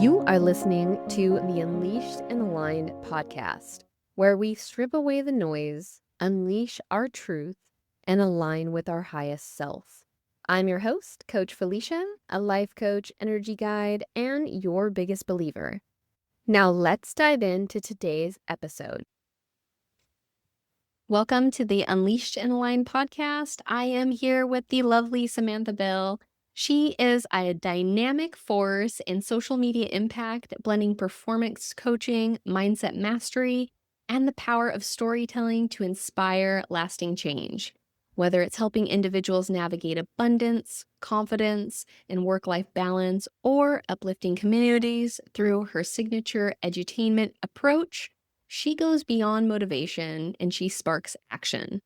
You are listening to the Unleashed and Aligned podcast, where we strip away the noise, unleash our truth, and align with our highest self. I'm your host, Coach Felicia, a life coach, energy guide, and your biggest believer. Now let's dive into today's episode. Welcome to the Unleashed and Aligned podcast. I am here with the lovely Samantha Bell. She is a dynamic force in social media impact, blending performance coaching, mindset mastery, and the power of storytelling to inspire lasting change. Whether it's helping individuals navigate abundance, confidence, and work-life balance, or uplifting communities through her signature edutainment approach, she goes beyond motivation and she sparks action.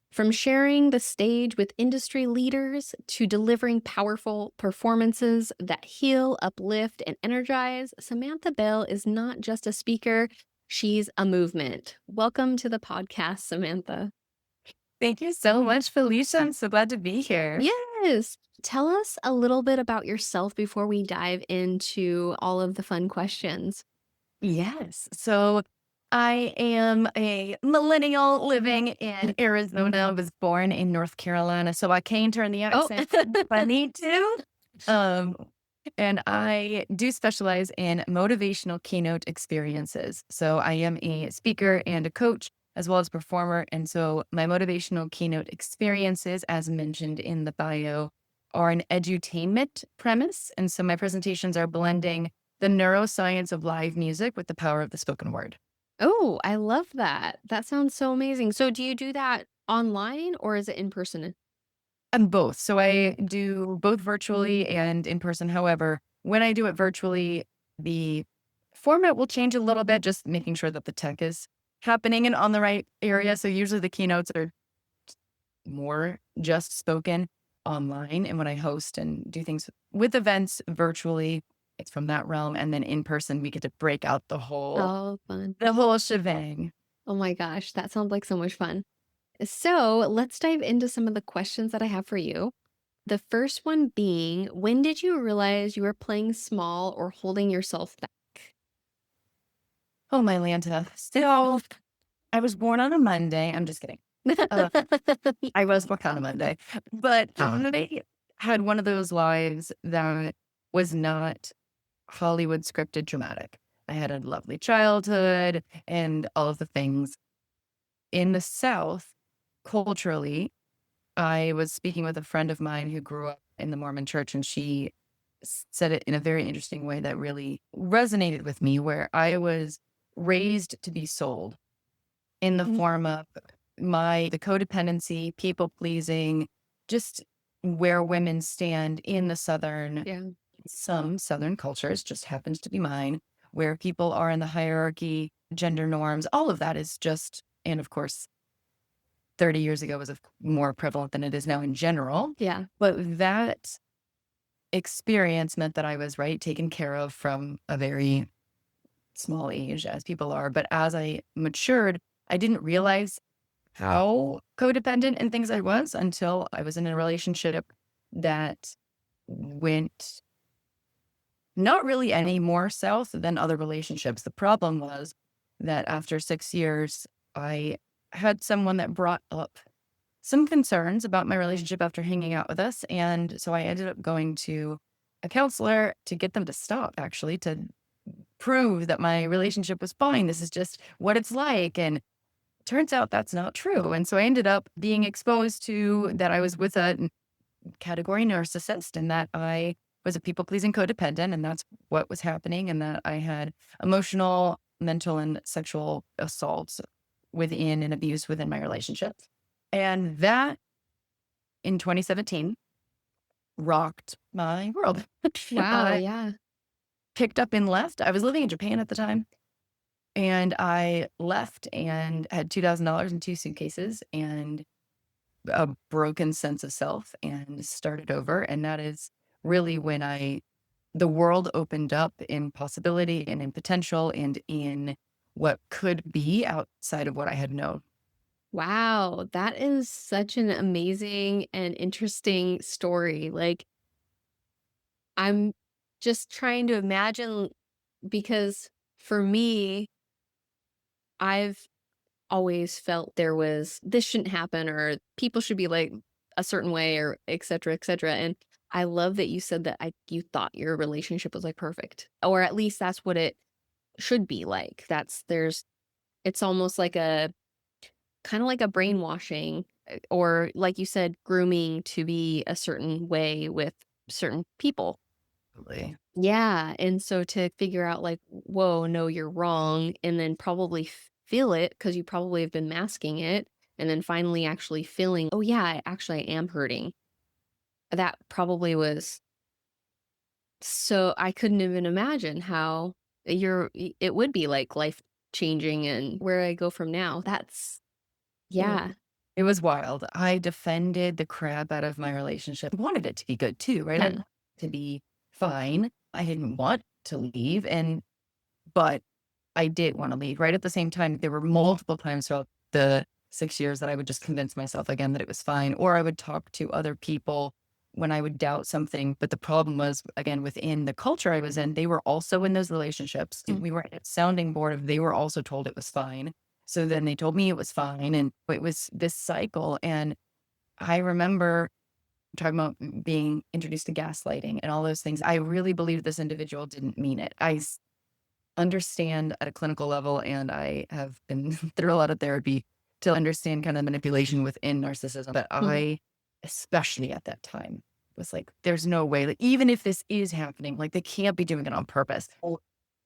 From sharing the stage with industry leaders to delivering powerful performances that heal, uplift, and energize, Samantha Bell is not just a speaker, she's a movement. Welcome to the podcast, Samantha. Thank you so much, Felicia. I'm so glad to be here. Yes. Tell us a little bit about yourself before we dive into all of the fun questions. Yes. So I am a millennial living in Arizona. I was born in North Carolina, so I can turn the accent if I need to. Um, and I do specialize in motivational keynote experiences. So I am a speaker and a coach, as well as performer. And so my motivational keynote experiences, as mentioned in the bio, are an edutainment premise. And so my presentations are blending the neuroscience of live music with the power of the spoken word. Oh, I love that. That sounds so amazing. So do you do that online or is it in person? And both. So I do both virtually and in person. However, when I do it virtually, the format will change a little bit, just making sure that the tech is happening and on the right area. So usually the keynotes are more just spoken online. And when I host and do things with events virtually, it's from that realm. And then in person, we get to break out Oh, fun. the whole shebang. Oh my gosh, that sounds like so much fun. So let's dive into some of the questions that I have for you. The first one being, when did you realize you were playing small or holding yourself back? Oh, my Lanta. So I was born on a Monday. I'm just kidding. I was born on a Monday, but I had one of those lives that was not Hollywood scripted dramatic. I had a lovely childhood and all of the things. In the South, culturally, I was speaking with a friend of mine who grew up in the Mormon church, and she said it in a very interesting way that really resonated with me, where I was raised to be sold in the form of the codependency, people pleasing, just where women stand in the some Southern cultures, just happens to be mine, where people are in the hierarchy, gender norms, all of that is just, and of course, 30 years ago was more prevalent than it is now in general. Yeah. But that experience meant that I was taken care of from a very small age, as people are. But as I matured, I didn't realize how codependent and things I was until I was in a relationship that went not really any more south than other relationships. The problem was that after 6 years, I had someone that brought up some concerns about my relationship after hanging out with us. And so I ended up going to a counselor to get them to stop, actually, to prove that my relationship was fine. This is just what it's like. And turns out that's not true. And so I ended up being exposed to that I was with a category narcissist and that I was a people-pleasing codependent, and that's what was happening, and that I had emotional, mental, and sexual assaults within and abuse within my relationship. And that in 2017 rocked my world. Wow, I yeah. picked up and left. I was living in Japan at the time. And I left and had $2,000 in 2 suitcases and a broken sense of self and started over. And that is really when the world opened up in possibility and in potential and in what could be outside of what I had known. Wow, that is such an amazing and interesting story. Like, I'm just trying to imagine because for me, I've always felt there was this shouldn't happen or people should be like a certain way or et cetera, et cetera. And I love that you said that you thought your relationship was like perfect, or at least that's what it should be like. It's almost like a kind of like a brainwashing, or like you said, grooming to be a certain way with certain people. Absolutely. Yeah, and so to figure out like, "Whoa, no, you're wrong," and then probably feel it because you probably have been masking it, and then finally actually feeling, "Oh, yeah, I am hurting." That probably was so I couldn't even imagine how it would be, like, life-changing and where I go from now. That's Mm. yeah. It was wild. I defended the crap out of my relationship. I wanted it to be good too, right? I Yeah. wanted it to be fine. I didn't want to leave, but I did wanna leave. Right at the same time, there were multiple times throughout the 6 years that I would just convince myself again that it was fine, or I would talk to other people when I would doubt something. But the problem was, again, within the culture I was in, they were also in those relationships. Mm, We were at a sounding board of they were also told it was fine. So then they told me it was fine, and it was this cycle. And I remember talking about being introduced to gaslighting and all those things. I really believe this individual didn't mean it. Understand at a clinical level, and I have been through a lot of therapy to understand kind of manipulation within narcissism. But mhm, I, especially at that time, was like, there's no way, like, even if this is happening, like, they can't be doing it on purpose. Or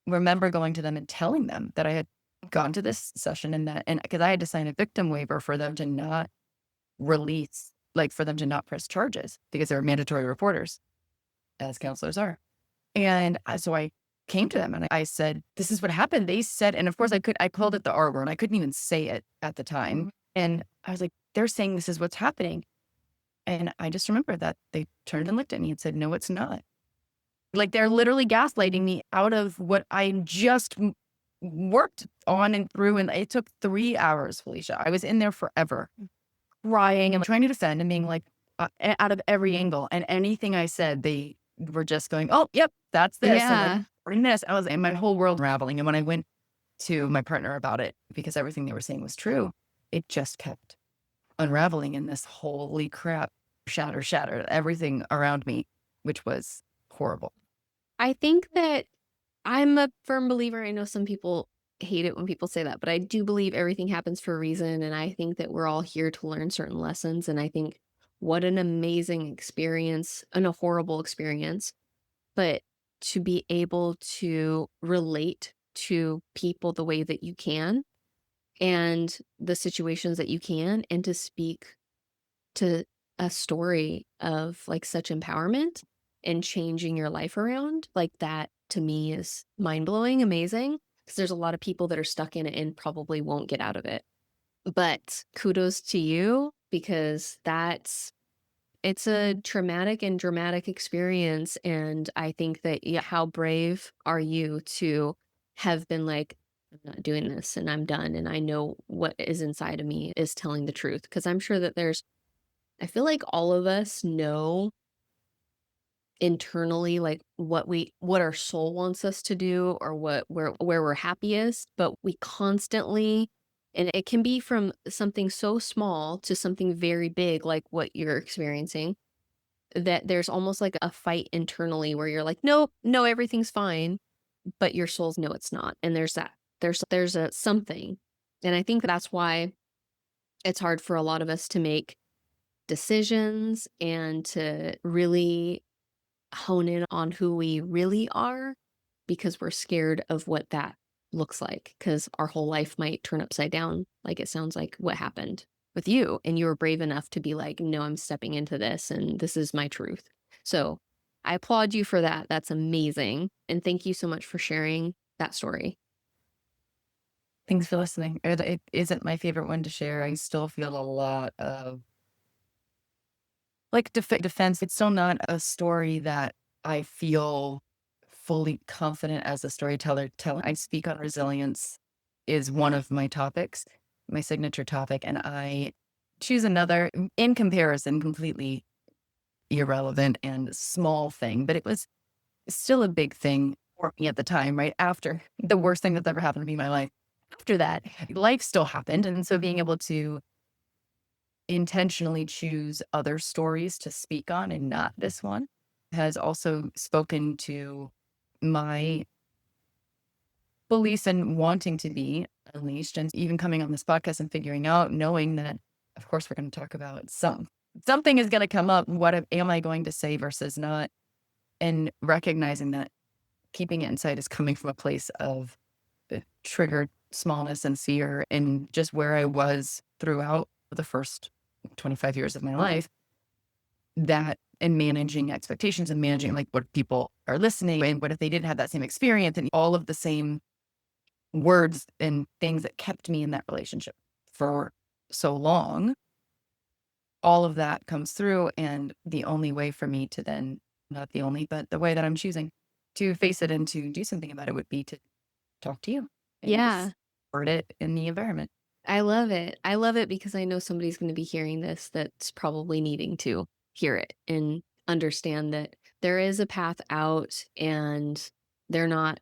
remember going to them and telling them that I had gone to this session and because I had to sign a victim waiver for them to not release, like, for them to not press charges because they were mandatory reporters, as counselors are. And so I came to them and I said, "This is what happened." They said, and of course I called it the R word. I couldn't even say it at the time. And I was like, "They're saying this is what's happening." And I just remember that they turned and looked at me and said, "No, it's not." Like they're literally gaslighting me out of what I just worked on and through. And it took 3 hours, Felicia. I was in there forever, crying and trying to defend and being like, out of every angle. And anything I said, they were just going, "Oh, yep, that's this." And like, yeah. 40 minutes, I was in my whole world unraveling. And when I went to my partner about it, because everything they were saying was true, it just kept unraveling in this holy crap, shatter, shatter, everything around me, which was horrible. I think that I'm a firm believer. I know some people hate it when people say that, but I do believe everything happens for a reason. And I think that we're all here to learn certain lessons. And I think what an amazing experience and a horrible experience, but to be able to relate to people the way that you can and the situations that you can, and to speak to a story of like such empowerment and changing your life around, like that to me is mind blowing, amazing. Because there's a lot of people that are stuck in it and probably won't get out of it. But kudos to you because it's a traumatic and dramatic experience. And I think that, yeah, how brave are you to have been like, I'm not doing this and I'm done. And I know what is inside of me is telling the truth. Cause I'm sure that I feel like all of us know internally like what our soul wants us to do or where we're happiest, but we constantly, and it can be from something so small to something very big like what you're experiencing, that there's almost like a fight internally where you're like, "Nope, no, everything's fine," but your souls know it's not. And there's that. There's a something. And I think that's why it's hard for a lot of us to make decisions and to really hone in on who we really are because we're scared of what that looks like because our whole life might turn upside down like it sounds like what happened with you, and you were brave enough to be like, no, I'm stepping into this and this is my truth. So I applaud you for that. That's amazing, and thank you so much for sharing that story. Thanks for listening. It isn't my favorite one to share. I still feel a lot of like defense. It's still not a story that I feel fully confident as a storyteller telling. I speak on resilience is one of my topics, my signature topic, and I choose another in comparison, completely irrelevant and small thing. But it was still a big thing for me at the time, right? After the worst thing that's ever happened to me in my life. After that, life still happened. And so being able to intentionally choose other stories to speak on and not this one has also spoken to my beliefs and wanting to be unleashed, and even coming on this podcast and figuring out, knowing that, of course, we're going to talk about something is going to come up. Am I going to say versus not? And recognizing that keeping it inside is coming from a place of triggered smallness and fear, and just where I was throughout the first 25 years of my life, that and managing expectations and managing like what people are listening and what if they didn't have that same experience and all of the same words and things that kept me in that relationship for so long. All of that comes through, and the only way for me to then, not the only, but the way that I'm choosing to face it and to do something about it would be to talk to you and just Yeah. word it in the environment. I love it. I love it because I know somebody's going to be hearing this that's probably needing to hear it and understand that there is a path out and they're not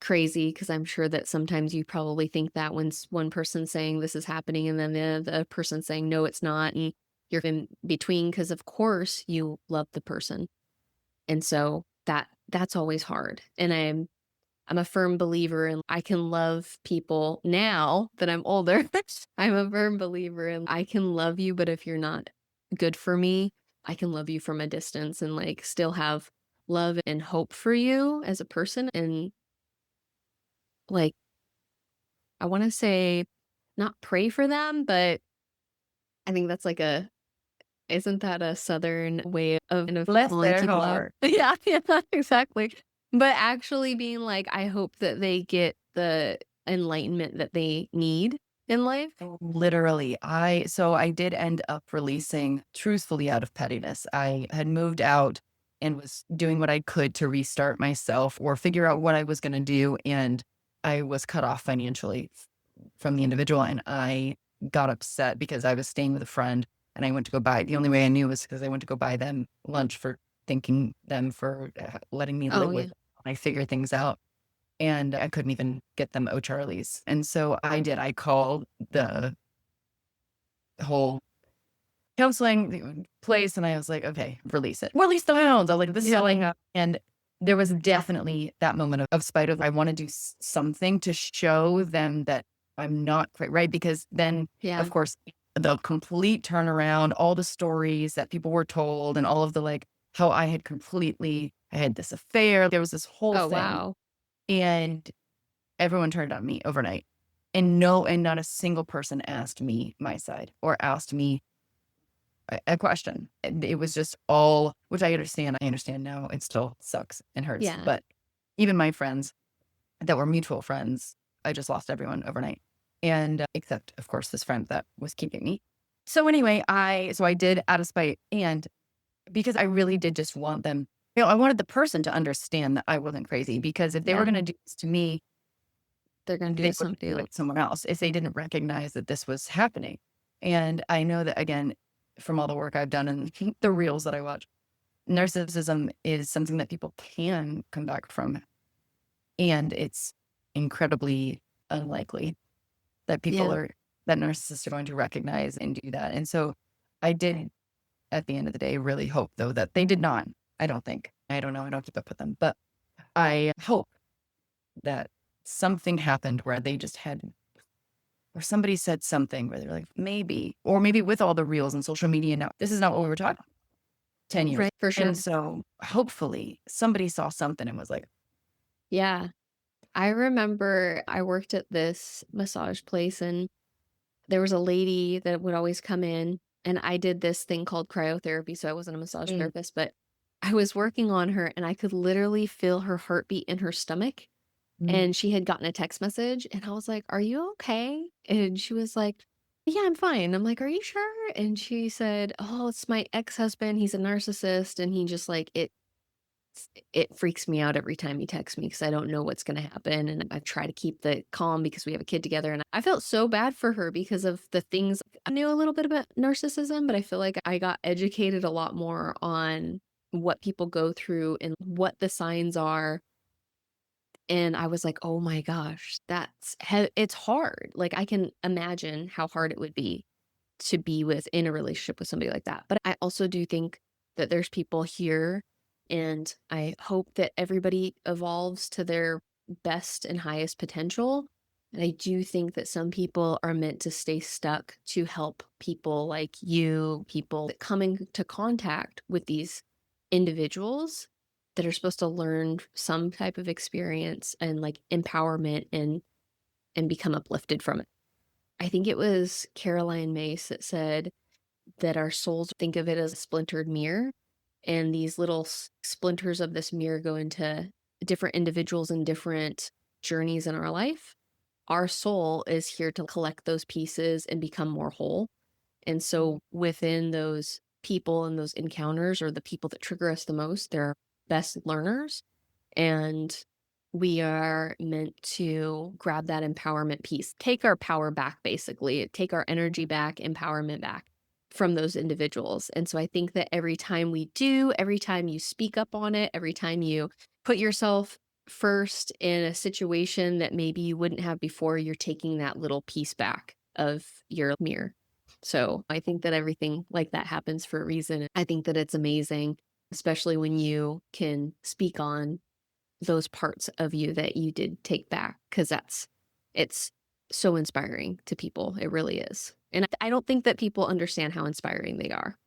crazy. Because I'm sure that sometimes you probably think that when one person's saying this is happening and then the other person saying no, it's not. And you're in between because, of course, you love the person. And so that's always hard. And I'm a firm believer in I can love people now that I'm older. I'm a firm believer in I can love you, but if you're not good for me, I can love you from a distance and like still have love and hope for you as a person. And like, I want to say not pray for them, but I think that's like isn't that a southern way of kind of Bless calling their people out? heart. Yeah, yeah, exactly. But actually being like, I hope that they get the enlightenment that they need in life. Literally, I did end up releasing truthfully out of pettiness. I had moved out and was doing what I could to restart myself or figure out what I was going to do, and I was cut off financially from the individual, and I got upset because I was staying with a friend and I went to go buy, the only way I knew was because I went to go buy them lunch for thanking them for letting me Oh, live with yeah. them. I figured things out, and I couldn't even get them O'Charlie's. And so I called the whole counseling place, and I was like, "Okay, release it. Release the hounds." I was like, "This is Yeah. all I have." And there was definitely that moment of spite of I wanna do something to show them that I'm not quite right, because then, Yeah. of course, the complete turnaround, all the stories that people were told and all of the, like, how I had this affair, there was this whole Oh, thing, wow. and everyone turned on me overnight. And no, and not a single person asked me my side or asked me a question. And it was just all, which I understand. I understand now. It still sucks and hurts. Yeah. But even my friends that were mutual friends, I just lost everyone overnight. And except, of course, this friend that was keeping me. So anyway, I did out of spite, and because I really did just want them, I wanted the person to understand that I wasn't crazy, because if they were Yeah. going to do this to me, They're going to do they it would somebody do it else. to someone else if they didn't recognize that this was happening. And I know that, again, from all the work I've done and the reels that I watch, narcissism is something that people can come back from. And it's incredibly unlikely that Yeah. that narcissists are going to recognize and do that. And so I did, at the end of the day, really hope, though, that they did not. I don't think. I don't know. I don't keep up with them. But I hope that something happened where they just had, or somebody said something where they're like, maybe, or maybe with all the reels and social media now, this is not what we were talking about 10 years. Right. For And sure. so hopefully somebody saw something and was like, Yeah. I remember I worked at this massage place and there was a lady that would always come in, and I did this thing called cryotherapy, so I wasn't a massage mm, therapist, but I was working on her, and I could literally feel her heartbeat in her stomach, mm, and she had gotten a text message, and I was like, "Are you okay?" And she was like, "Yeah, I'm fine." I'm like, "Are you sure?" And she said, "Oh, it's my ex-husband, he's a narcissist, and he just, like, it freaks me out every time he texts me because I don't know what's gonna happen, and I try to keep the calm because we have a kid together, and I felt so bad for her because of the things I knew a little bit about narcissism, but I feel like I got educated a lot more on what people go through and what the signs are. And I was like, "Oh my gosh, it's hard." Like, I can imagine how hard it would be to be in a relationship with somebody like that. But I also do think that there's people here, and I hope that everybody evolves to their best and highest potential. And I do think that some people are meant to stay stuck to help people like you, people that come into contact with these individuals that are supposed to learn some type of experience and like empowerment and become uplifted from it. I think it was Caroline Myss that said that our souls think of it as a splintered mirror, and these little splinters of this mirror go into different individuals and different journeys in our life. Our soul is here to collect those pieces and become more whole. And so within those people and those encounters or the people that trigger us the most, they're best learners. And we are meant to grab that empowerment piece, take our power back, basically, take our energy back, empowerment back from those individuals. And so I think that every time we do, every time you speak up on it, every time you put yourself first in a situation that maybe you wouldn't have before, you're taking that little piece back of your mirror. So I think that everything like that happens for a reason. I think that it's amazing, especially when you can speak on those parts of you that you did take back, because it's so inspiring to people. It really is. And I don't think that people understand how inspiring they are.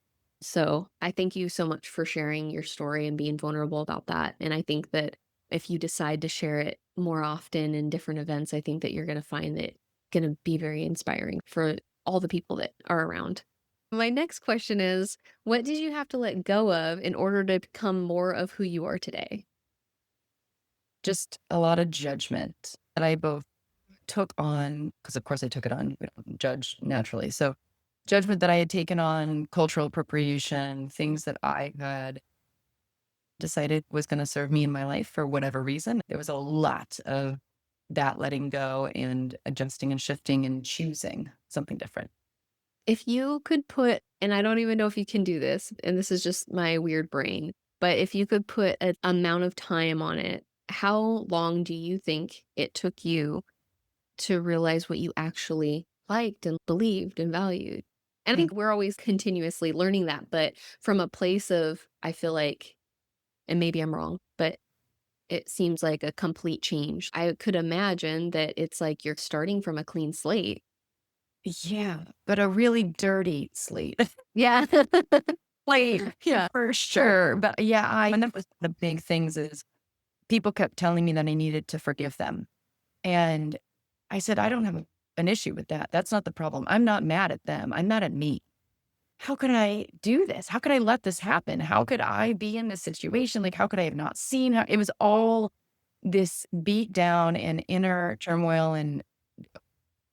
So I thank you so much for sharing your story and being vulnerable about that. And I think that if you decide to share it more often in different events, I think that you're going to find it going to be very inspiring for all the people that are around. My next question is, what did you have to let go of in order to become more of who you are today? Just a lot of judgment that I both took on, because of course I took it on, we don't judge naturally. So judgment that I had taken on, cultural appropriation, things that I had decided was going to serve me in my life for whatever reason. There was a lot of that letting go and adjusting and shifting and choosing something different. If you could put, and I don't even know if you can do this, and this is just my weird brain, but if you could put an amount of time on it, how long do you think it took you to realize what you actually liked and believed and valued? And I Mm. think we're always continuously learning that, but from a place of, I feel like, and maybe I'm wrong, but it seems like a complete change. I could imagine that it's like you're starting from a clean slate. Yeah, but a really dirty slate. Yeah. Slate, yeah, for sure. But yeah, and that was the big things is people kept telling me that I needed to forgive them. And I said, I don't have an issue with that. That's not the problem. I'm not mad at them. I'm mad at me. How could I do this? How could I let this happen? How could I be in this situation? Like, how could I have not seen how it was all this beat down and inner turmoil and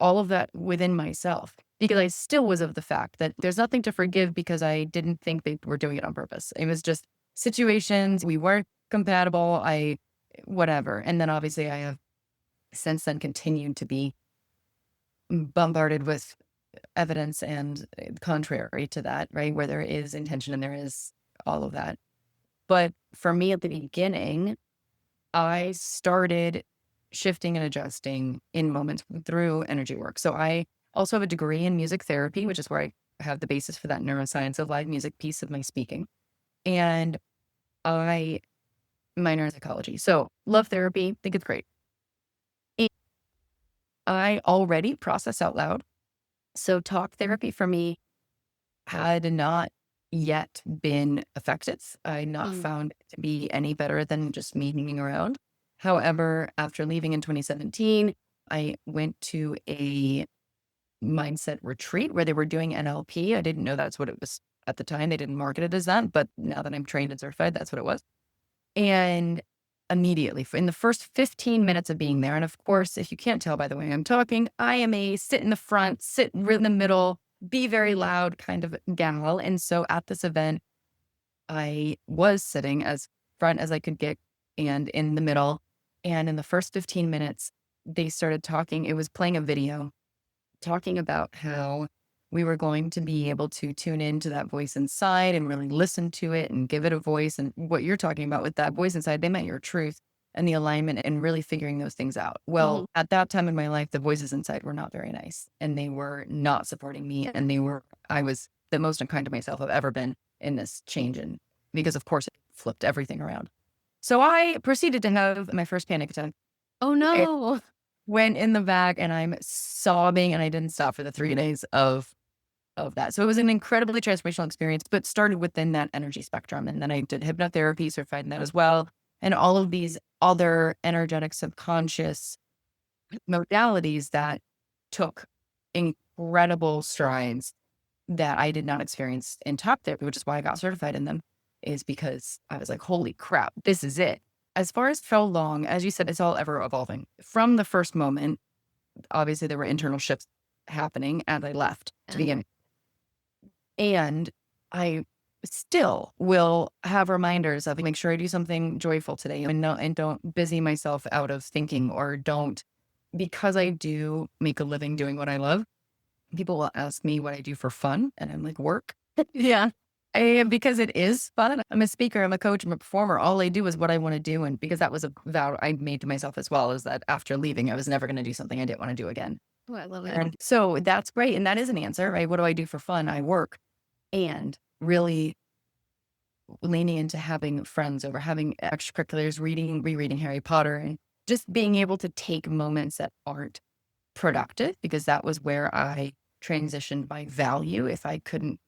all of that within myself because I still was of the fact that there's nothing to forgive because I didn't think they were doing it on purpose. It was just situations. We weren't compatible. Whatever. And then obviously I have since then continued to be bombarded with evidence and contrary to that, right? Where there is intention and there is all of that. But for me at the beginning, I started shifting and adjusting in moments through energy work. So I also have a degree in music therapy, which is where I have the basis for that neuroscience of live music piece of my speaking. And I minor in psychology. So love therapy, think it's great. And I already process out loud. So talk therapy for me had not yet been effective. I not Mm. found it to be any better than just me hanging around. However, after leaving in 2017, I went to a mindset retreat where they were doing NLP. I didn't know that's what it was at the time. They didn't market it as that, but now that I'm trained and certified, that's what it was. And immediately, in the first 15 minutes of being there, and of course, if you can't tell by the way I'm talking, I am a sit in the front, sit in the middle, be very loud kind of gal. And so at this event, I was sitting as front as I could get and in the middle. And in the first 15 minutes, they started talking. It was playing a video talking about how we were going to be able to tune into that voice inside and really listen to it and give it a voice. And what you're talking about with that voice inside, they meant your truth and the alignment and really figuring those things out. Well, Mhm. at that time in my life, the voices inside were not very nice and they were not supporting me. And I was the most unkind to myself I've ever been in this change. And because of course it flipped everything around. So I proceeded to have my first panic attack. Oh, It no. went in the back and I'm sobbing and I didn't stop for the 3 days of that. So it was an incredibly transformational experience, but started within that energy spectrum. And then I did hypnotherapy, certified in that as well. And all of these other energetic subconscious modalities that took incredible strides that I did not experience in talk therapy, which is why I got certified in them, is because I was like, holy crap, this is it. As far as how long, as you said, it's all ever evolving. From the first moment, obviously there were internal shifts happening as I left to Yeah. begin. And I still will have reminders of make sure I do something joyful today and don't busy myself out of thinking or don't because I do make a living doing what I love. People will ask me what I do for fun and I'm like work. Yeah. And because it is fun. I'm a speaker, I'm a coach, I'm a performer. All I do is what I want to do. And because that was a vow I made to myself as well, is that after leaving, I was never going to do something I didn't want to do again. Oh, I love it. And so that's great. And that is an answer, right? What do I do for fun? I work and really leaning into having friends over, having extracurriculars, rereading Harry Potter, and just being able to take moments that aren't productive because that was where I transitioned my value. If I couldn't,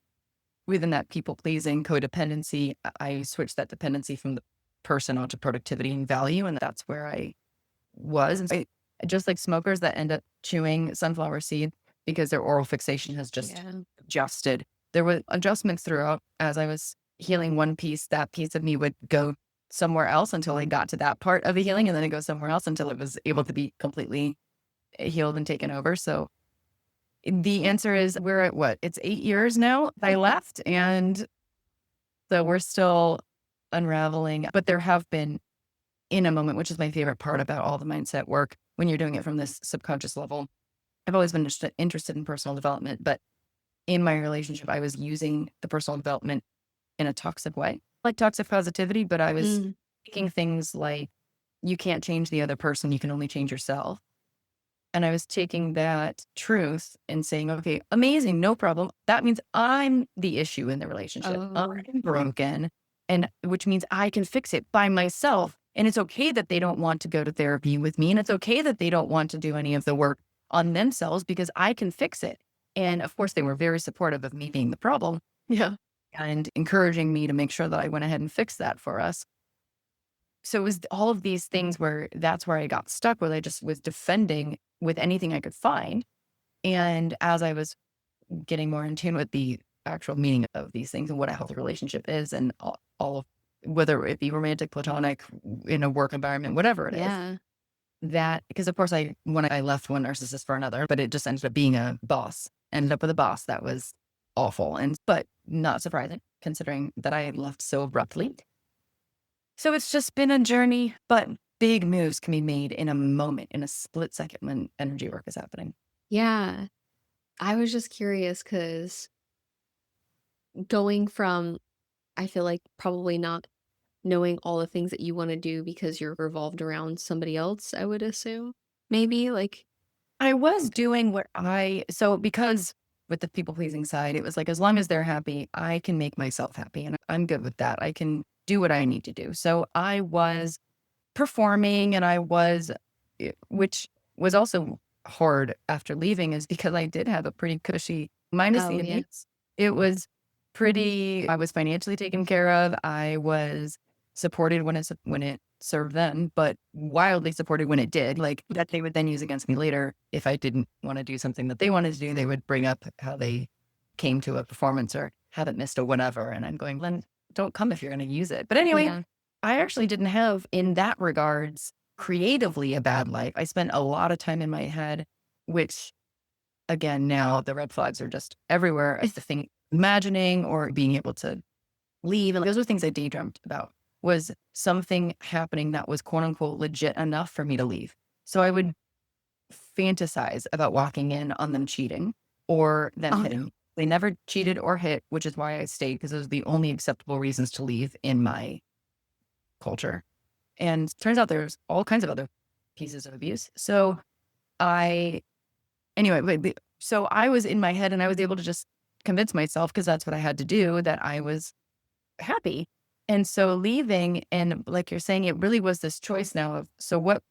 within that people pleasing codependency, I switched that dependency from the person onto productivity and value. And that's where I was. And just like smokers that end up chewing sunflower seed because their oral fixation has just Yeah. adjusted. There were adjustments throughout as I was healing one piece, that piece of me would go somewhere else until I got to that part of the healing. And then it goes somewhere else until it was able to be completely healed and taken over. So the answer is we're at what? It's 8 years now. I left. And so we're still unraveling, but there have been in a moment, which is my favorite part about all the mindset work when you're doing it from this subconscious level. I've always been interested in personal development, but in my relationship, I was using the personal development in a toxic way, like toxic positivity, but I was Mm. taking things like, you can't change the other person, you can only change yourself. And I was taking that truth and saying, okay, amazing, no problem. That means I'm the issue in the relationship. Oh, I'm broken, and which means I can fix it by myself. And it's okay that they don't want to go to therapy with me. And it's okay that they don't want to do any of the work on themselves because I can fix it. And of course, they were very supportive of me being the problem yeah. and encouraging me to make sure that I went ahead and fixed that for us. So it was all of these things where that's where I got stuck, where I just was defending with anything I could find. And as I was getting more in tune with the actual meaning of these things and what a healthy relationship is, and all of whether it be romantic, platonic, in a work environment, whatever it is, Yeah. that because of course when I left one narcissist for another, but it just ended up being a boss. Ended up with a boss that was awful, and but not surprising considering that I had left so abruptly. So it's just been a journey, but big moves can be made in a moment, in a split second when energy work is happening. Yeah. I was just curious because going from, I feel like probably not knowing all the things that you want to do because you're revolved around somebody else, I would assume. Maybe like, I was doing so because with the people pleasing side, it was like, as long as they're happy, I can make myself happy. And I'm good with that. I can do what I need to do. So I was performing and which was also hard after leaving is because I did have a pretty cushy, minus the oh, yeah. idiots. It was I was financially taken care of. I was supported when it served them, but wildly supported when it did. Like that they would then use against me later if I didn't want to do something that they wanted to do. They would bring up how they came to a performance or haven't missed a whatever. And I'm going, Len, don't come if you're going to use it. But anyway, Yeah. I actually didn't have, in that regards, creatively a bad life. I spent a lot of time in my head, which again, now the red flags are just everywhere. As the thing, imagining or being able to leave. And those were things I daydreamed about, was something happening that was quote unquote legit enough for me to leave. So I would fantasize about walking in on them cheating. or them Oh, hitting no. me. They never cheated or hit, which is why I stayed because those are the only acceptable reasons to leave in my culture. And turns out there's all kinds of other pieces of abuse. So I, anyway, so I was in my head and I was able to just convince myself, because that's what I had to do, that I was happy. And so leaving, and like you're saying, it really was this choice now of, so what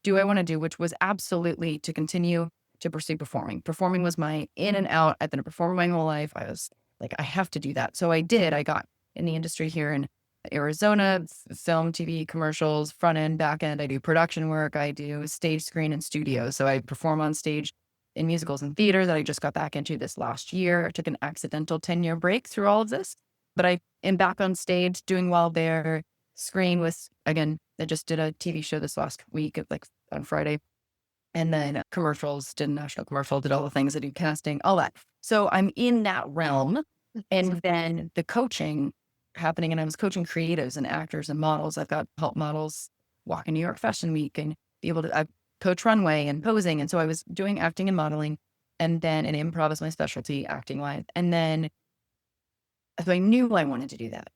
do I want to do? Which was absolutely to continue to pursue performing. Performing was my in and out. I've been a performer my whole life. I was like, I have to do that. So I did. I got in the industry here in Arizona, film, TV, commercials, front end, back end. I do production work. I do stage, screen, and studio. So I perform on stage in musicals and theater that I just got back into this last year. I took an accidental 10-year break through all of this, but I am back on stage doing well there. Screen was, again, I just did a TV show this last week, like on Friday. And then commercials, did a national commercial, did all the things, I do casting, all that. So I'm in that realm. And then the coaching happening, and I was coaching creatives and actors and models. I've got help models walk in New York Fashion Week and be able to I coach runway and posing. And so I was doing acting and modeling, and then an improv is my specialty, acting wise. And then so I knew I wanted to do that.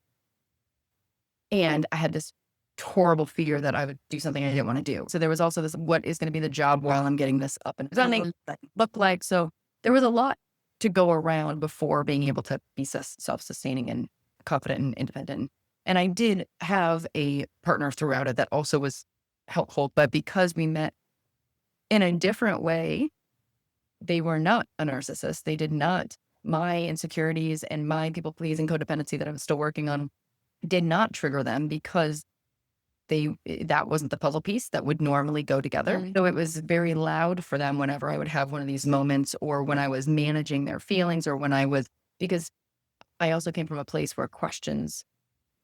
And I had this horrible fear that I would do something I didn't want to do. So there was also this, what is going to be the job while I'm getting this up and running, that look like. So there was a lot to go around before being able to be self-sustaining and confident and independent. And I did have a partner throughout it that also was helpful, but because we met in a different way, they were not a narcissist. They did not. My insecurities and my people pleasing codependency that I'm still working on did not trigger them, because that wasn't the puzzle piece that would normally go together. So it was very loud for them whenever I would have one of these moments, or when I was managing their feelings, or when I was, because I also came from a place where questions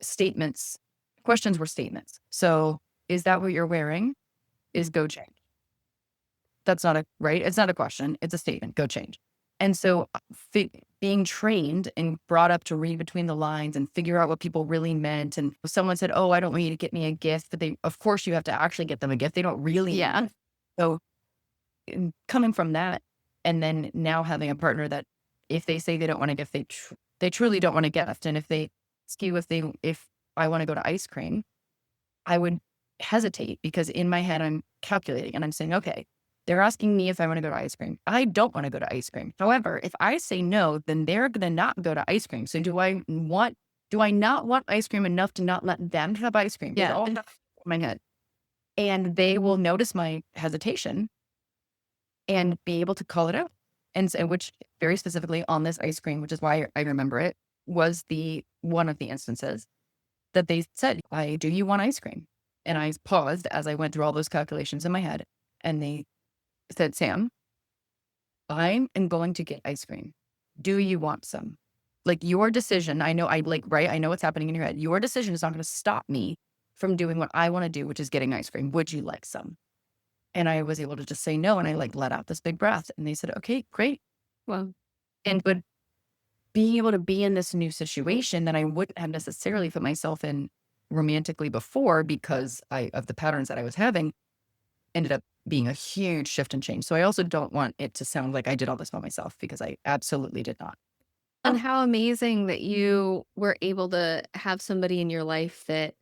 were statements. So, is that what you're wearing? Is go change. That's not right. It's not a question. It's a statement. Go change. And so being trained and brought up to read between the lines and figure out what people really meant. And if someone said, "Oh, I don't want you to get me a gift," but of course you have to actually get them a gift. They don't really. Yeah. So coming from that, and then now having a partner that, if they say they don't want a gift, they truly don't want a gift. And if I want to go to ice cream, I would hesitate, because in my head, I'm calculating and I'm saying, okay, they're asking me if I want to go to ice cream. I don't want to go to ice cream. However, if I say no, then they're going to not go to ice cream. So do I not want ice cream enough to not let them have ice cream? It's Yeah. all in my head. And they will notice my hesitation and be able to call it out. And so, which very specifically on this ice cream, which is why I remember it, was one of the instances that they said, do you want ice cream? And I paused as I went through all those calculations in my head. And they said, Sam, I am going to get ice cream. Do you want some? Like, your decision, I know, right? I know what's happening in your head. Your decision is not going to stop me from doing what I want to do, which is getting ice cream. Would you like some? And I was able to just say no. And I let out this big breath. And they said, okay, great. Well, But being able to be in this new situation that I wouldn't have necessarily put myself in romantically before, because of the patterns that I was having, ended up being a huge shift and change. So I also don't want it to sound like I did all this by myself, because I absolutely did not. and how amazing that you were able to have somebody in your life that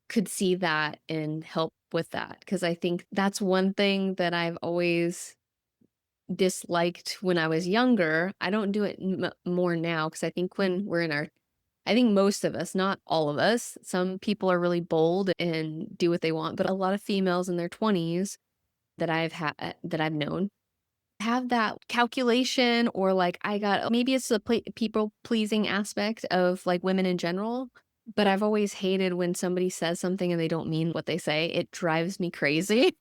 could see that and help with that. Because I think that's one thing that I've always disliked when I was younger. I don't do it more now, because I think when we're in our I think most of us, not all of us, some people are really bold and do what they want, but a lot of females in their 20s that I've known have that calculation, or like, I got maybe it's the people pleasing aspect of like women in general, but I've always hated when somebody says something and they don't mean what they say. It drives me crazy.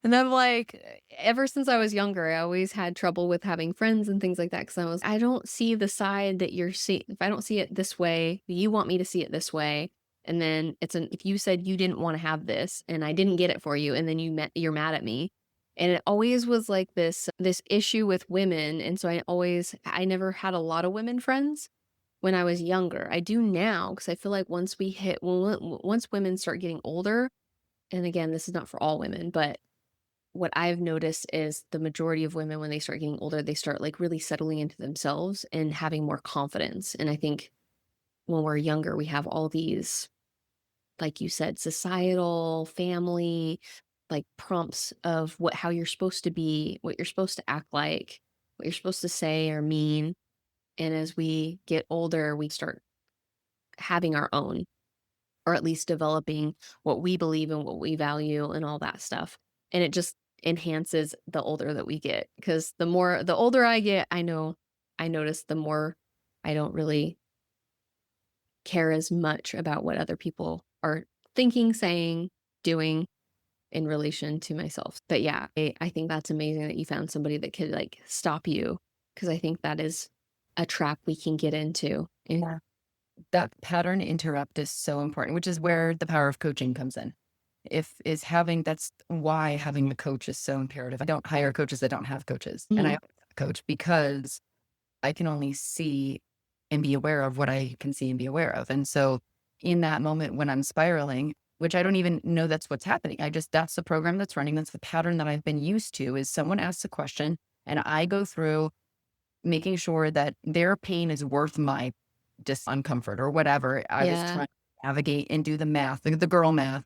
And I'm like, ever since I was younger, I always had trouble with having friends and things like that, because I don't see the side that you're seeing. If I don't see it this way, you want me to see it this way. And then if you said you didn't want to have this and I didn't get it for you, and then you're mad at me. And it always was like this issue with women. And so I never had a lot of women friends when I was younger. I do now, because I feel like once women start getting older, and again, this is not for all women, but what I've noticed is the majority of women, when they start getting older, they start like really settling into themselves and having more confidence. And I think when we're younger, we have all these, like you said, societal, family, like prompts of how you're supposed to be, what you're supposed to act like, what you're supposed to say or mean. And as we get older, we start having our own, or at least developing what we believe and what we value and all that stuff. And it just enhances the older that we get. Because the older I get, I notice the more I don't really care as much about what other people are thinking, saying, doing in relation to myself. But yeah, I think that's amazing that you found somebody that could like stop you, because I think that is a trap we can get into. And Yeah. That pattern interrupt is so important, which is where the power of coaching comes in. If is having That's why having the coach is so imperative. I don't hire coaches that don't have coaches. And I Mhm. have a coach because I can only see and be aware of what I can see and be aware of. And so in that moment when I'm spiraling, which I don't even know that's what's happening. That's the program that's running. That's the pattern that I've been used to is someone asks a question and I go through making sure that their pain is worth my discomfort or whatever I was Yeah. trying to navigate and do the math, the girl math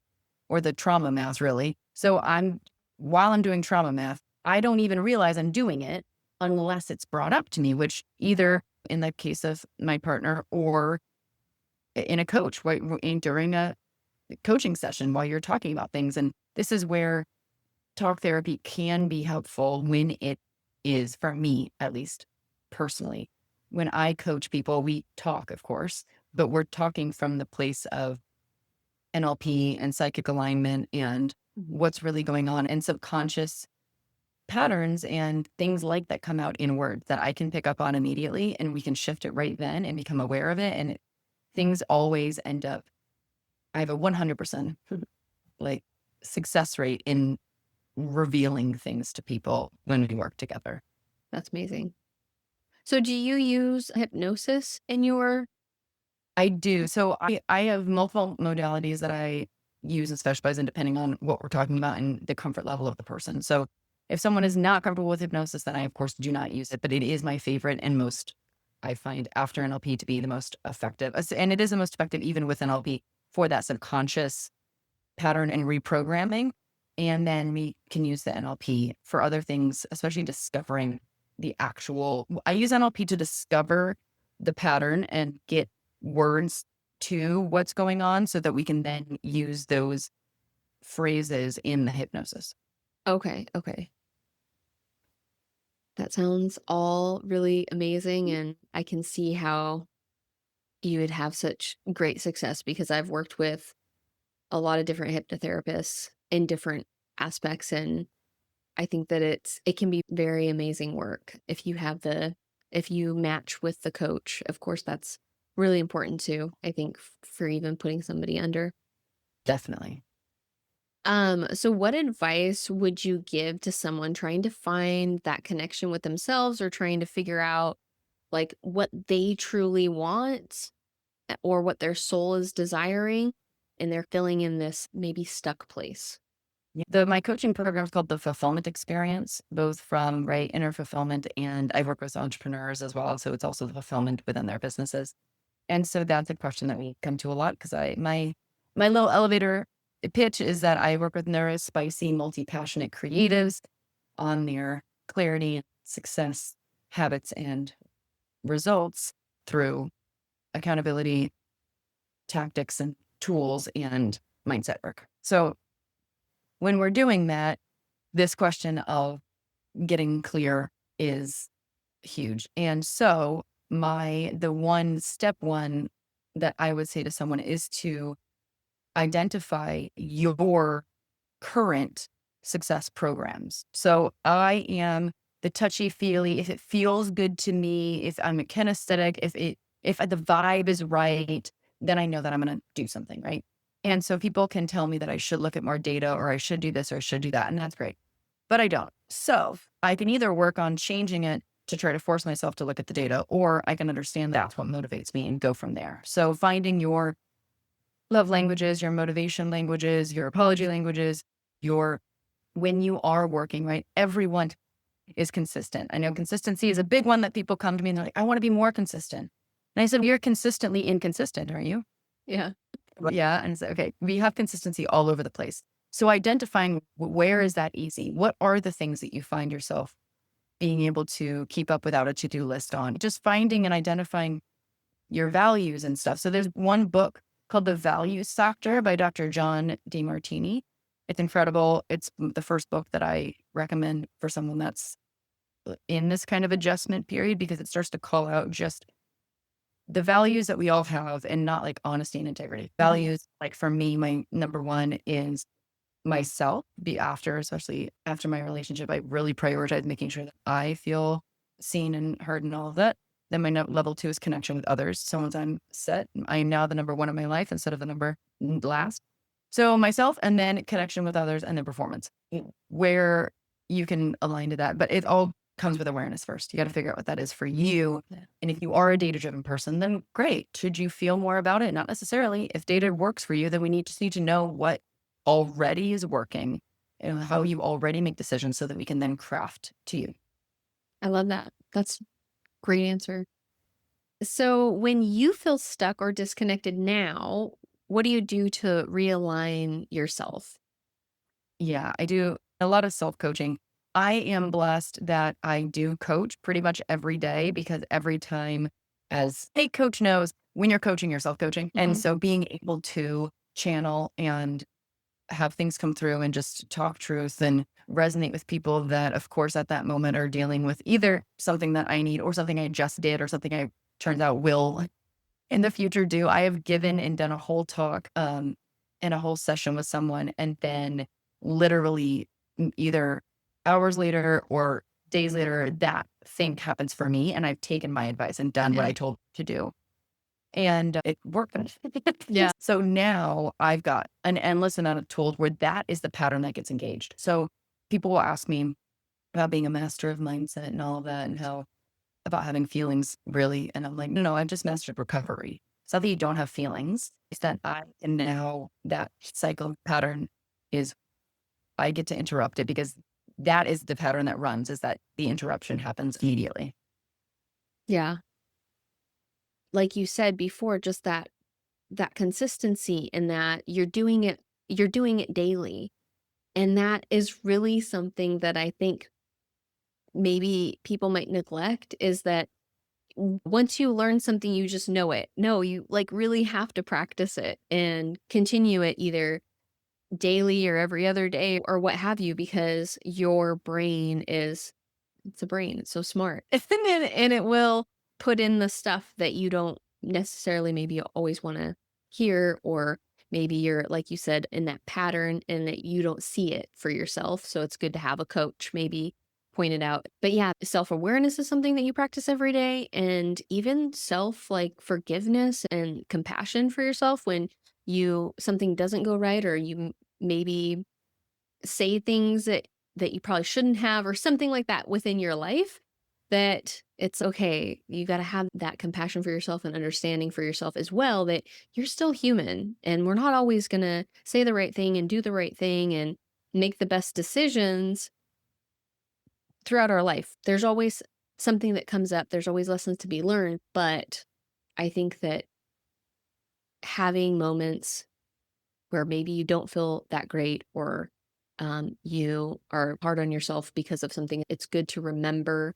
or the trauma math, really. So while I'm doing trauma math, I don't even realize I'm doing it unless it's brought up to me, which either in the case of my partner or in a coach, during a coaching session while you're talking about things. And this is where talk therapy can be helpful when it is, for me, at least personally. When I coach people, we talk, of course, but we're talking from the place of NLP and psychic alignment and Mhm. what's really going on and subconscious patterns and things like that come out in words that I can pick up on immediately and we can shift it right then and become aware of it. And things always end up, I have a 100% like success rate in revealing things to people when we work together. That's amazing. So do you use hypnosis in your I do. So I have multiple modalities that I use and specialize in depending on what we're talking about and the comfort level of the person. So if someone is not comfortable with hypnosis, then I of course do not use it, but it is my favorite and most, I find after NLP to be the most effective. And it is the most effective even with NLP for that subconscious pattern and reprogramming. And then we can use the NLP for other things, especially discovering I use NLP to discover the pattern and get words to what's going on so that we can then use those phrases in the hypnosis. Okay, okay. That sounds all really amazing, and I can see how you would have such great success because I've worked with a lot of different hypnotherapists in different aspects, and I think that it can be very amazing work if you match with the coach. Of course, that's really important too, I think, for even putting somebody under. Definitely. So what advice would you give to someone trying to find that connection with themselves or trying to figure out like what they truly want or what their soul is desiring and they're feeling in this maybe stuck place? Yeah. My coaching program is called the Fulfillment Experience, both from right inner fulfillment and I work with entrepreneurs as well. So it's also the fulfillment within their businesses. And so that's a question that we come to a lot because my little elevator pitch is that I work with neurospicy, multi-passionate creatives on their clarity, success, habits, and results through accountability, tactics, and tools and mindset work. So when we're doing that, this question of getting clear is huge. And so the step one that I would say to someone is to identify your current success programs. So I am the touchy feely, if it feels good to me, if I'm a kinesthetic, if the vibe is right, then I know that I'm going to do something, right? And so people can tell me that I should look at more data or I should do this or I should do that. And that's great. But I don't. So I can either work on changing it to try to force myself to look at the data, or I can understand that's what motivates me and go from there. So finding your love languages, your motivation languages, your apology languages, your when you are working, right, everyone is consistent. I know consistency is a big one that people come to me and they're like, I want to be more consistent. And I said, you're consistently inconsistent, aren't you? Yeah. Well, yeah. And it's okay. We have consistency all over the place. So identifying where is that easy? What are the things that you find yourself being able to keep up without a to-do list on? Just finding and identifying your values and stuff. So there's one book called The Values Factor by Dr. John DeMartini. It's incredible. It's the first book that I recommend for someone that's in this kind of adjustment period because it starts to call out just the values that we all have and not like honesty and integrity. Values, like for me, my number one is myself, especially after my relationship. I really prioritize making sure that I feel seen and heard and all of that. Then my level two is connection with others. So once I'm set, I am now the number one in my life instead of the number last. So myself and then connection with others and then performance where you can align to that. But it all comes with awareness first. You got to figure out what that is for you. And if you are a data driven person, then great. Should you feel more about it? Not necessarily. If data works for you, then we just need to know what already is working and how you already make decisions so that we can then craft to you. I love that. That's a great answer. So when you feel stuck or disconnected now, what do you do to realign yourself? Yeah, I do a lot of self coaching. I am blessed that I do coach pretty much every day because every time, as a coach knows, when you're coaching, you're self coaching. And Mhm. so being able to channel and have things come through and just talk truth and resonate with people that, of course, at that moment are dealing with either something that I need or something I just did or something I turns out will in the future do. I have given and done a whole talk in a whole session with someone and then literally either hours later or days later, that thing happens for me. And I've taken my advice and done what Yeah. I told to do. And it worked. Yeah. So now I've got an endless amount of tools where that is the pattern that gets engaged. So people will ask me about being a master of mindset and all of that and how about having feelings really. And I'm like, no, I've just mastered recovery. It's not that you don't have feelings. It's that I and now that cycle pattern is I get to interrupt it because that is the pattern that runs is that the interruption happens immediately. Yeah. Like you said before, just that consistency and that you're doing it daily. And that is really something that I think maybe people might neglect is that once you learn something, you just know it. No, you like really have to practice it and continue it either daily or every other day or what have you, because your brain is it's a brain. It's so smart. And it will put in the stuff that you don't necessarily maybe always want to hear, or maybe you're, like you said, in that pattern and that you don't see it for yourself. So it's good to have a coach maybe point it out. But yeah, self awareness is something that you practice every day. And even self like forgiveness and compassion for yourself when something doesn't go right, or maybe say things that you probably shouldn't have or something like that within your life, that it's okay. You got to have that compassion for yourself and understanding for yourself as well, that you're still human and we're not always going to say the right thing and do the right thing and make the best decisions throughout our life. There's always something that comes up. There's always lessons to be learned, but I think that having moments where maybe you don't feel that great, or you are hard on yourself because of something, it's good to remember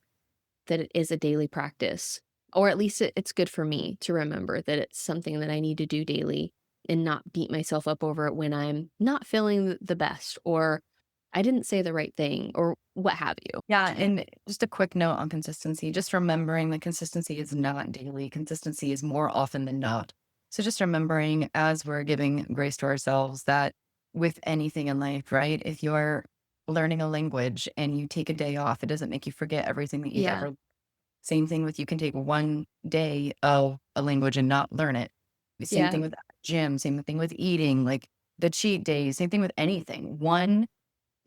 that it is a daily practice. Or at least it's good for me to remember that it's something that I need to do daily and not beat myself up over it when I'm not feeling the best, or I didn't say the right thing, or what have you. Yeah. And just a quick note on consistency, just remembering that consistency is not daily. Consistency is more often than not. So just remembering as we're giving grace to ourselves that with anything in life, right? If you're learning a language and you take a day off, it doesn't make you forget everything that you've Yeah. ever. Same thing with you can take one day of a language and not learn it. Same Yeah. thing with gym, same thing with eating, like the cheat days, same thing with anything. One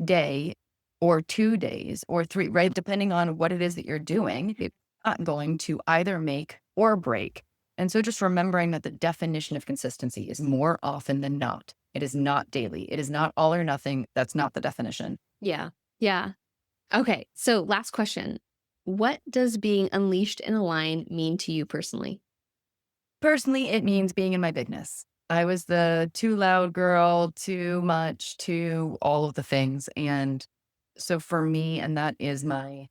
day or 2 days or 3, right? Depending on what it is that you're doing, it's not going to either make or break And so just remembering that the definition of consistency is more often than not. It is not daily. It is not all or nothing. That's not the definition. Yeah. Yeah. Okay. So, last question. What does being unleashed and aligned mean to you personally? Personally, it means being in my bigness. I was the too loud girl, too much, too all of the things. And so for me, and that is my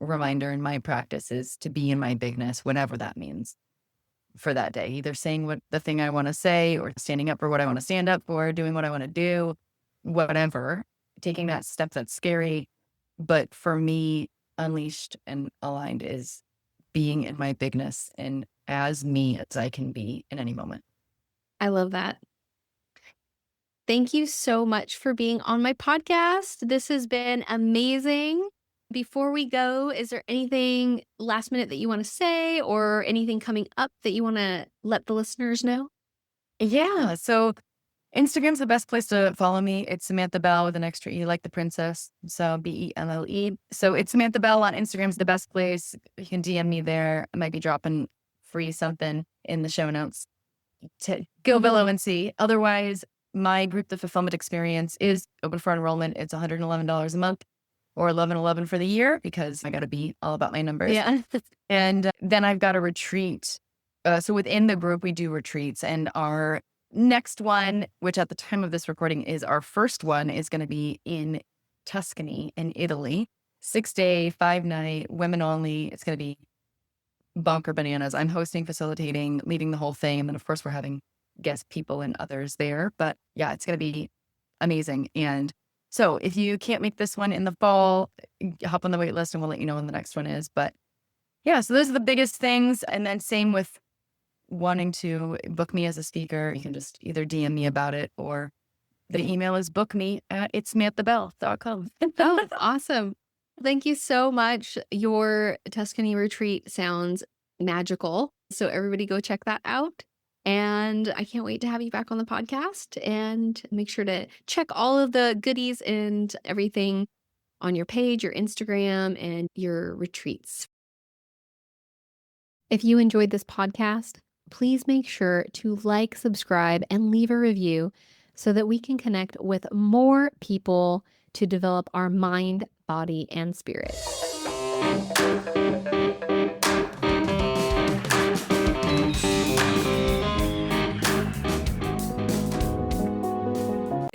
reminder in my practice is to be in my bigness, whatever that means for that day, either saying what the thing I want to say or standing up for what I want to stand up for, doing what I want to do, whatever, taking that step that's scary. But for me, unleashed and aligned is being in my bigness and as me as I can be in any moment. I love that. Thank you so much for being on my podcast. This has been amazing. Before we go, is there anything last minute that you want to say or anything coming up that you want to let the listeners know? Yeah. So Instagram's the best place to follow me. It's Samantha Bell with an extra E like the princess. So Belle. So it's Samantha Bell on Instagram's the best place. You can DM me there. I might be dropping free something in the show notes to go below and see. Otherwise, my group, The Fulfillment Experience, is open for enrollment. It's $111 a month or 1111 for the year because I got to be all about my numbers. Yeah. And then I've got a retreat. So within the group, we do retreats. And our next one, which at the time of this recording is our first one, is going to be in Tuscany in Italy. 6-day, 5-night, women only. It's going to be bonker bananas. I'm hosting, facilitating, leading the whole thing. And then, of course, we're having guest people and others there. But yeah, it's going to be amazing. And so if you can't make this one in the fall, hop on the wait list and we'll let you know when the next one is. But yeah, so those are the biggest things. And then same with wanting to book me as a speaker. You can just either DM me about it or the email is bookme@itssamanthabell.com. Oh, awesome. Thank you so much. Your Tuscany retreat sounds magical. So, everybody go check that out. And I can't wait to have you back on the podcast and make sure to check all of the goodies and everything on your page, your Instagram, and your retreats. If you enjoyed this podcast, please make sure to like, subscribe, and leave a review so that we can connect with more people to develop our mind, body, and spirit.